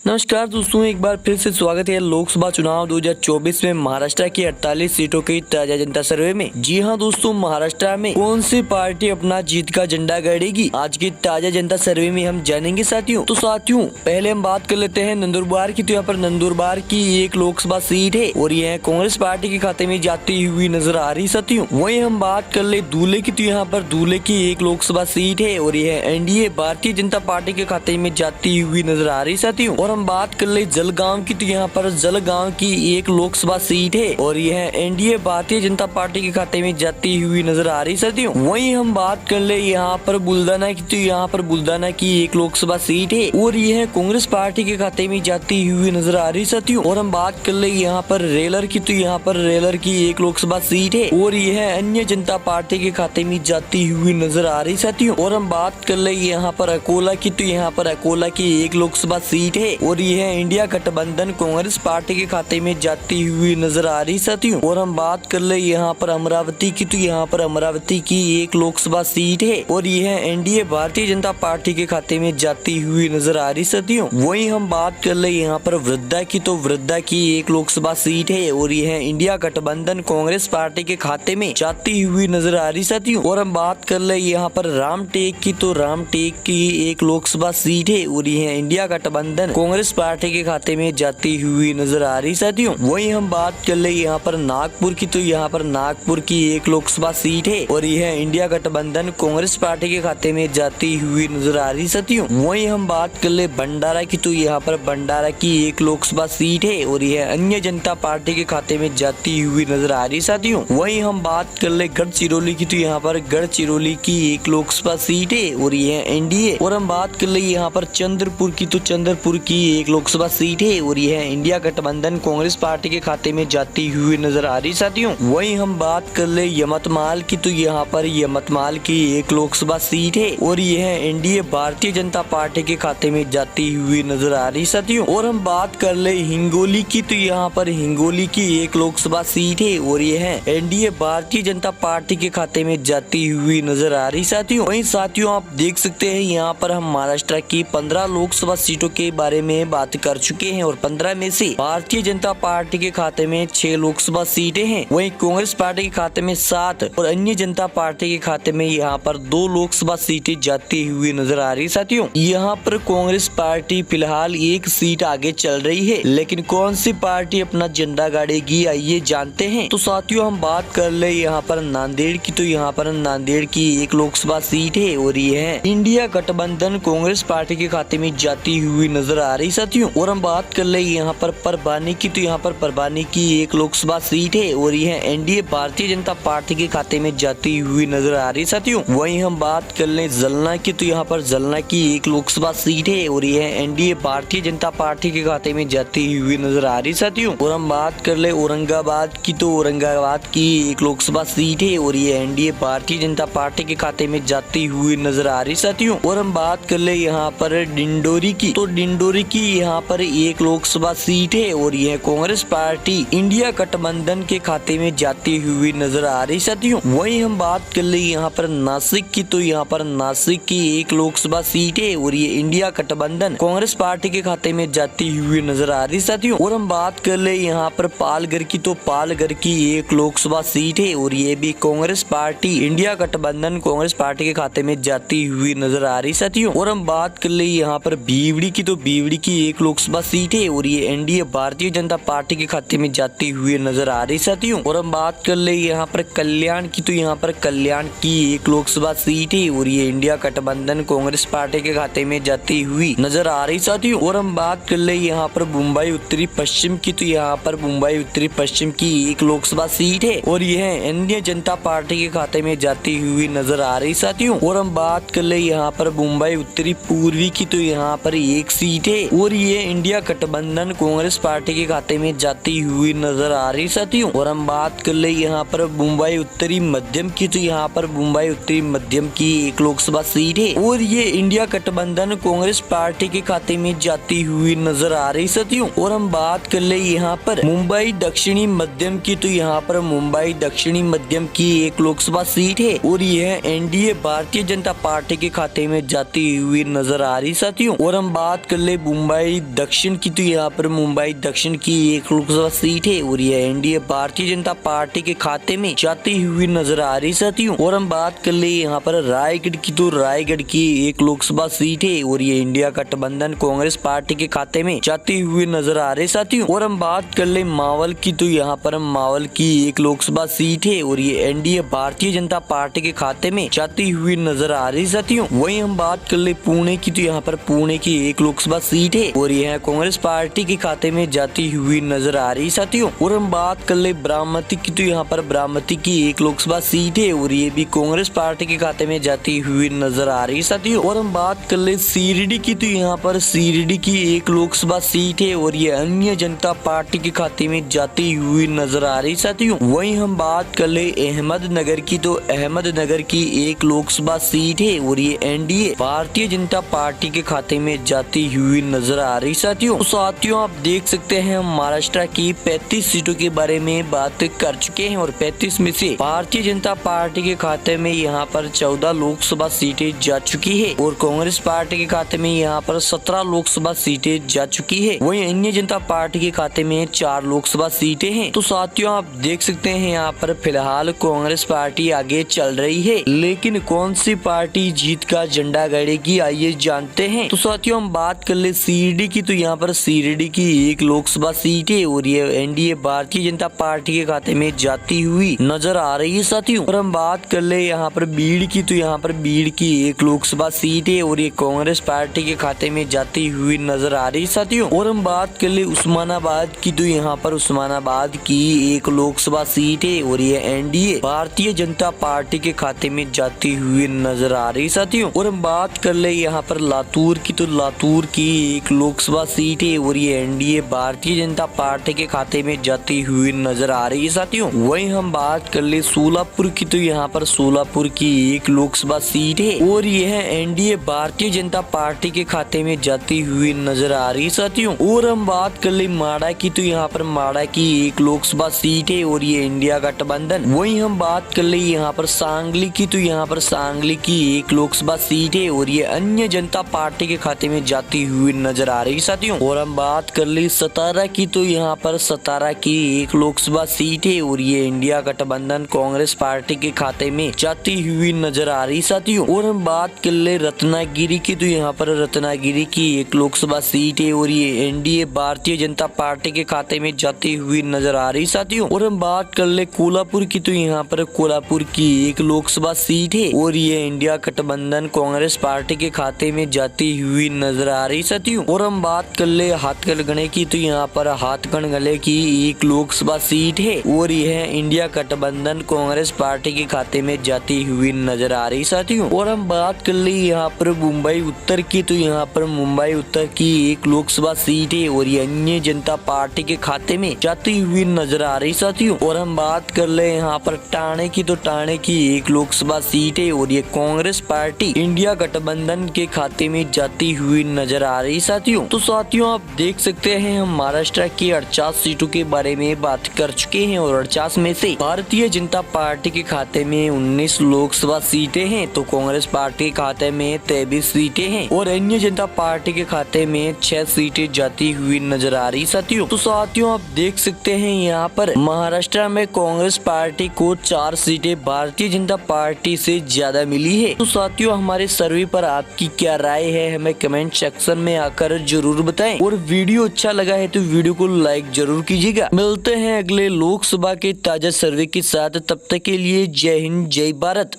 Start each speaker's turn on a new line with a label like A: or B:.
A: नमस्कार दोस्तों, एक बार फिर से स्वागत है लोकसभा चुनाव 2024 में महाराष्ट्र की 48 सीटों की ताजा जनता सर्वे में। जी हां दोस्तों, महाराष्ट्र में कौन सी पार्टी अपना जीत का झंडा गाड़ेगी, आज की ताजा जनता सर्वे में हम जानेंगे साथियों। तो साथियों, पहले हम बात कर लेते हैं नंदुरबार की। तो यहाँ पर नंदुरबार की एक लोकसभा सीट है और यह कांग्रेस पार्टी के खाते में जाती हुई नजर आ रही साथियों। वहीं हम बात कर ले दूल्हे की। तो यहाँ पर दूल्हे की एक लोकसभा सीट है और यह एनडीए भारतीय जनता पार्टी के खाते में जाती हुई नजर आ रही साथियों। और हम बात कर ले जलगांव की। तो यहाँ पर जलगांव की एक लोकसभा सीट है और यह एनडीए भारतीय जनता पार्टी के खाते में जाती हुई नजर आ रही साथियों। वहीं हम बात कर ले यहाँ पर बुल्डाना की। तो यहाँ पर बुल्डाना की एक लोकसभा सीट है और यह कांग्रेस पार्टी के खाते में जाती हुई नजर आ रही साथियों। और हम बात कर ले यहाँ पर रेलर की। तो यहाँ पर रेलर की एक लोकसभा सीट है और यह अन्य जनता पार्टी के खाते में जाती हुई नजर आ रही साथियों। और हम बात कर ले यहाँ पर अकोला की। तो यहाँ पर अकोला की एक लोकसभा सीट है और यह इंडिया गठबंधन कांग्रेस पार्टी के खाते में जाती हुई नजर आ रही साथियों। और हम बात कर ले यहाँ पर अमरावती की। तो यहाँ पर अमरावती की एक लोकसभा सीट है और यह एनडीए भारतीय जनता पार्टी के खाते में जाती हुई नजर आ रही साथियों। वहीं हम बात कर ले यहाँ पर वृद्धा की। तो वृद्धा की एक लोकसभा सीट है और यह इंडिया गठबंधन कांग्रेस पार्टी के खाते में जाती हुई नजर आ रही साथियों। और हम बात कर ले यहाँ पर रामटेक की। तो रामटेक की एक लोकसभा सीट है और यह इंडिया गठबंधन कांग्रेस पार्टी के खाते में जाती हुई नजर आ रही साथियों। वहीं हम बात कर ले यहाँ पर नागपुर की। तो यहाँ पर नागपुर की एक लोकसभा सीट है और यह इंडिया गठबंधन कांग्रेस पार्टी के खाते में जाती हुई नजर आ रही साथियों। वहीं हम बात कर ले भंडारा की। तो यहाँ पर भंडारा की एक लोकसभा सीट है और यह अन्य जनता पार्टी के खाते में जाती हुई नजर आ रही साथियों। वहीं हम बात कर ले गढ़चिरौली की। तो यहाँ पर गढ़चिरौली की एक लोकसभा सीट है और यह एनडीए। और हम बात कर ले यहाँ पर चंद्रपुर की। तो चंद्रपुर की एक लोकसभा सीट है और यह इंडिया गठबंधन कांग्रेस पार्टी के खाते में जाती हुई नजर आ रही साथियों। वहीं हम बात कर ले यमतमाल की। तो यहाँ पर यमतमाल की एक लोकसभा सीट है और यह एनडीए भारतीय जनता पार्टी के खाते में जाती हुई नजर आ रही साथियों। और हम बात कर ले हिंगोली की। तो यहाँ पर हिंगोली की एक लोकसभा सीट है और यह एनडीए भारतीय जनता पार्टी के खाते में जाती हुई नजर आ रही साथियों। वहीं साथियों, आप देख सकते हैं यहाँ पर हम महाराष्ट्र की 15 लोकसभा सीटों के बारे में बात कर चुके हैं और 15 में से भारतीय जनता पार्टी के खाते में 6 लोकसभा सीटें हैं। वहीं कांग्रेस पार्टी के खाते में 7 और अन्य जनता पार्टी के खाते में यहाँ पर 2 लोकसभा सीटें जाती हुई नजर आ रही साथियों। यहाँ पर कांग्रेस पार्टी फिलहाल एक सीट आगे चल रही है, लेकिन कौन सी पार्टी अपना झंडा गाड़ेगी आइए जानते हैं। तो साथियों, हम बात कर ले यहाँ पर नांदेड़ की। तो यहाँ पर नांदेड़ की एक लोकसभा सीट है और यह इंडिया गठबंधन कांग्रेस पार्टी के खाते में जाती हुई नजर आ रही साथियों। और हम बात कर ले यहाँ पर परबानी की। तो यहाँ पर परबानी की एक लोकसभा सीट है और यह एनडीए भारतीय जनता पार्टी के खाते में जाती हुई नजर आ रही साथियों। वहीं हम बात कर ले जलना की। तो यहाँ पर जलना की एक लोकसभा सीट है और यह एनडीए भारतीय जनता पार्टी के खाते में जाती हुई नजर आ रही साथियों। और हम बात कर ले औरंगाबाद की। तो औरंगाबाद की एक लोकसभा सीट है और यह एनडीए भारतीय जनता पार्टी के खाते में जाती हुई नजर आ रही साथियों। और हम बात कर ले यहाँ पर डिंडोरी की। तो डिंडोरी की यहाँ पर एक लोकसभा सीट है और यह कांग्रेस पार्टी इंडिया गठबंधन के खाते में जाती हुई नजर आ रही साथियों। वहीं हम बात कर ले यहाँ पर नासिक की। तो यहाँ पर नासिक की एक लोकसभा सीट है और ये इंडिया गठबंधन कांग्रेस पार्टी के खाते में जाती हुई नजर आ रही साथियों। और हम बात कर ले यहाँ पर पालघर की। तो पालघर की एक लोकसभा सीट है और ये भी कांग्रेस पार्टी इंडिया गठबंधन कांग्रेस पार्टी के खाते में जाती हुई नजर आ रही साथियों। और हम बात कर ले यहाँ पर बीवड़ी की। तो बीवड़ी की एक लोकसभा सीट है और ये एनडीए भारतीय जनता पार्टी के खाते में जाती हुई नजर आ रही साथियों। और हम बात कर ले यहाँ पर कल्याण की। तो यहाँ पर कल्याण की एक लोकसभा सीट है और ये इंडिया गठबंधन कांग्रेस पार्टी के खाते में जाती हुई नजर आ रही साथियों। और हम बात कर ले यहाँ पर मुंबई उत्तरी पश्चिम की। तो यहाँ पर मुंबई उत्तरी पश्चिम की एक लोकसभा सीट है और यह इंडिया जनता पार्टी के खाते में जाती हुई नजर आ रही साथियों। और हम बात कर ले यहाँ पर मुंबई उत्तरी पूर्वी की। तो यहाँ पर एक सीट है और ये इंडिया गठबंधन कांग्रेस पार्टी के खाते में जाती हुई नजर आ रही साथियों। और हम बात कर ले यहाँ पर मुंबई उत्तरी मध्यम की। तो यहाँ पर मुंबई उत्तरी मध्यम की एक लोकसभा सीट है और ये इंडिया गठबंधन कांग्रेस पार्टी के खाते में जाती हुई नजर आ रही साथियों। और हम बात कर ले यहाँ पर मुंबई दक्षिणी मध्यम की। तो यहाँ पर मुंबई दक्षिणी मध्यम की एक लोकसभा सीट है और यह एनडीए भारतीय जनता पार्टी के खाते में जाती हुई नजर आ रही साथियों। और हम बात कर ले मुंबई दक्षिण की, तो यहाँ पर मुंबई दक्षिण की एक लोकसभा सीट है और ये एनडीए भारतीय जनता पार्टी के खाते में जाती हुई नजर आ रही साथियों। और हम बात कर ले यहाँ पर रायगढ़ की, तो रायगढ़ की एक लोकसभा सीट है और ये इंडिया गठबंधन कांग्रेस पार्टी के खाते में जाती हुई नजर आ रही साथियों। और हम बात कर ले मावल की, तो यहाँ पर मावल की एक लोकसभा सीट है और ये एनडीए भारतीय जनता पार्टी के खाते में जाती हुई नजर आ रही साथियों। वहीं हम बात कर ले पुणे की, तो यहाँ पर पुणे की एक लोकसभा सीट है और यह कांग्रेस पार्टी के खाते में जाती हुई नजर आ रही साथियों। और हम बात कर ले बारामती की, तो यहाँ पर बारामती की एक लोकसभा सीट है और ये भी कांग्रेस पार्टी के खाते में जाती हुई नजर आ रही साथियों। और हम बात कर ले सीरीडी की, तो यहाँ पर सीरीडी की एक लोकसभा सीट है और ये अन्य जनता पार्टी के खाते में जाती हुई नजर आ रही साथियों। वहीं हम बात कर ले अहमदनगर की, तो अहमदनगर की एक लोकसभा सीट है और ये एनडीए भारतीय जनता पार्टी के खाते में जाती हुई नजर आ रही साथियों। तो साथियों आप देख सकते हैं हम महाराष्ट्र की 35 सीटों के बारे में बात कर चुके हैं और 35 में से भारतीय जनता पार्टी के खाते में यहाँ पर 14 लोकसभा सीटें जा चुकी है और कांग्रेस पार्टी के खाते में यहाँ पर 17 लोकसभा सीटें जा चुकी है। वहीं अन्य जनता पार्टी के खाते में 4 लोकसभा सीटें हैं। तो साथियों आप देख सकते हैं यहाँ पर फिलहाल कांग्रेस पार्टी आगे चल रही है, लेकिन कौन सी पार्टी जीत का झंडा गाड़ेगी आइए जानते हैं। तो साथियों हम बात कर ले सीरीडी की, तो यहाँ पर सीरीडी की एक लोकसभा सीट है और ये एनडीए भारतीय जनता पार्टी के खाते में जाती हुई नजर आ रही है साथियों। और हम बात कर ले यहाँ पर बीड़ की, तो यहाँ पर बीड़ की एक लोकसभा सीट है और ये कांग्रेस पार्टी के खाते में जाती हुई नजर आ रही है साथियों। और हम बात कर ले उस्मानाबाद की, तो यहाँ पर उस्मानाबाद की एक लोकसभा सीट है और ये एनडीए भारतीय जनता पार्टी के खाते में जाती हुई नजर आ रही साथियों। और हम बात कर ले यहाँ पर लातूर की, तो लातूर की एक लोकसभा सीट है और ये एनडीए भारतीय जनता पार्टी के खाते में जाती हुई नजर आ रही है साथियों। वहीं हम बात कर ले सोलापुर की, तो यहाँ पर सोलापुर की एक लोकसभा सीट है और यह एनडीए भारतीय जनता पार्टी के खाते में जाती हुई नजर आ रही है साथियों। और हम बात कर ले माड़ा की, तो यहाँ पर माड़ा की एक लोकसभा सीट है और ये इंडिया गठबंधन। वहीं हम बात कर ले यहाँ पर सांगली की, तो यहाँ पर सांगली की एक लोकसभा सीट है और ये अन्य जनता पार्टी के खाते में जाती हुई नजर आ रही साथियों। और हम बात कर ले सतारा की, तो यहाँ पर सतारा की एक लोकसभा सीट है और ये इंडिया गठबंधन कांग्रेस पार्टी के खाते में जाती हुई नजर आ रही साथियों। और हम बात कर ले रत्नागिरी की, तो यहाँ पर रत्नागिरी की एक लोकसभा सीट है और ये एनडीए भारतीय जनता पार्टी के खाते में जाती हुई नजर आ रही साथियों। और हम बात कर ले कोल्हापुर की, तो यहाँ पर कोल्हापुर की एक लोकसभा सीट है और ये इंडिया गठबंधन कांग्रेस पार्टी के खाते में जाती हुई नजर आ रही साथियों। और हम बात कर ले हाथकड़गले की, तो यहाँ पर हाथकड़गले की एक लोकसभा सीट है और यह इंडिया गठबंधन कांग्रेस पार्टी के खाते में जाती हुई नजर आ रही साथियों। और हम बात कर ले यहाँ पर मुंबई उत्तर की, तो यहाँ पर मुंबई उत्तर की एक लोकसभा सीट है और ये अन्य जनता पार्टी के खाते में जाती हुई नजर आ रही साथियों। और हम बात कर ले यहाँ पर ठाणे की, तो ठाणे की एक लोकसभा सीट है और ये कांग्रेस पार्टी इंडिया गठबंधन के खाते में जाती हुई नजर आ रही साथियों। तो साथियों आप देख सकते हैं हम महाराष्ट्र की 48 सीटों के बारे में बात कर चुके हैं और 48 में से भारतीय जनता पार्टी के खाते में 19 लोकसभा सीटें हैं, तो कांग्रेस पार्टी के खाते में 23 सीटें हैं और अन्य जनता पार्टी के खाते में 6 सीटें जाती हुई नजर आ रही साथियों। तो साथियों आप देख सकते हैं यहाँ पर महाराष्ट्र में कांग्रेस पार्टी को 4 सीटें भारतीय जनता पार्टी से ज्यादा मिली है। तो साथियों हमारे सर्वे पर आपकी क्या राय है हमें कमेंट सेक्शन में आकर जरूर बताएं और वीडियो अच्छा लगा है तो वीडियो को लाइक जरूर कीजिएगा। मिलते हैं अगले लोकसभा के ताजा सर्वे के साथ, तब तक के लिए जय हिंद जय भारत।